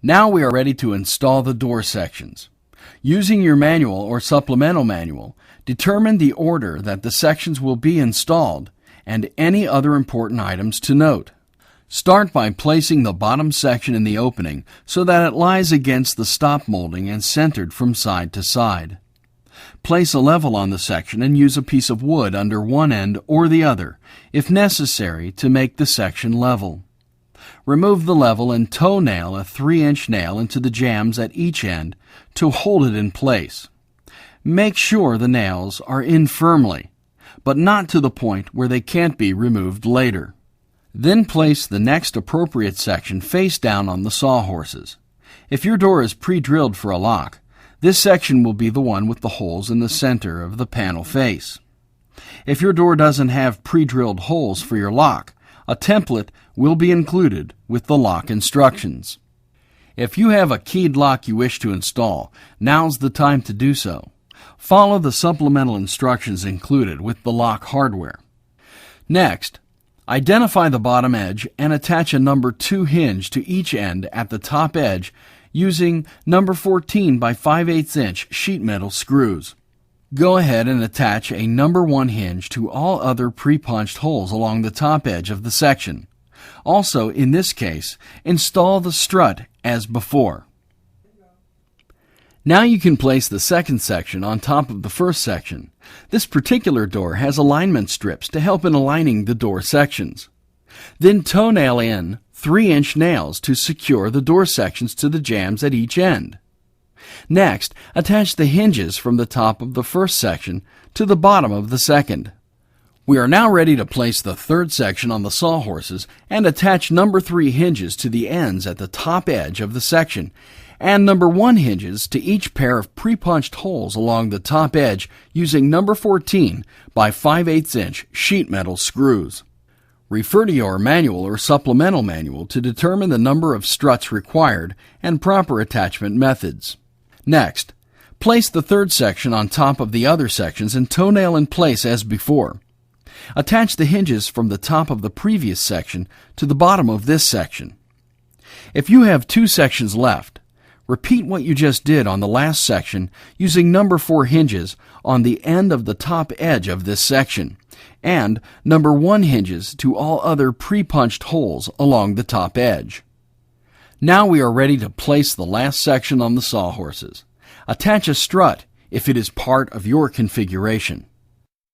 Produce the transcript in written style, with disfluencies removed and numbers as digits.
Now we are ready to install the door sections. Using your manual or supplemental manual, determine the order that the sections will be installed and any other important items to note. Start by placing the bottom section in the opening so that it lies against the stop molding and centered from side to side. Place a level on the section and use a piece of wood under one end or the other, if necessary, to make the section level. Remove the level and toe nail a 3-inch nail into the jambs at each end to hold it in place. Make sure the nails are in firmly, but not to the point where they can't be removed later. Then place the next appropriate section face down on the sawhorses. If your door is pre-drilled for a lock, this section will be the one with the holes in the center of the panel face. If your door doesn't have pre-drilled holes for your lock, a template will be included with the lock instructions. If you have a keyed lock you wish to install, now's the time to do so. Follow the supplemental instructions included with the lock hardware. Next, identify the bottom edge and attach a number 2 hinge to each end at the top edge using number 14 by 5/8 inch sheet metal screws. Go ahead and attach a number 1 hinge to all other pre-punched holes along the top edge of the section. Also, in this case, install the strut as before. Now you can place the second section on top of the first section. This particular door has alignment strips to help in aligning the door sections. Then toe-nail in 3-inch nails to secure the door sections to the jambs at each end. Next, attach the hinges from the top of the first section to the bottom of the second. We are now ready to place the third section on the sawhorses and attach number 3 hinges to the ends at the top edge of the section and number 1 hinges to each pair of pre-punched holes along the top edge using number 14 by 5/8 inch sheet metal screws. Refer to your manual or supplemental manual to determine the number of struts required and proper attachment methods. Next, place the third section on top of the other sections and toe-nail in place as before. Attach the hinges from the top of the previous section to the bottom of this section. If you have 2 sections left, repeat what you just did on the last section using number 4 hinges on the end of the top edge of this section and number 1 hinges to all other pre-punched holes along the top edge. Now we are ready to place the last section on the sawhorses. Attach a strut if it is part of your configuration.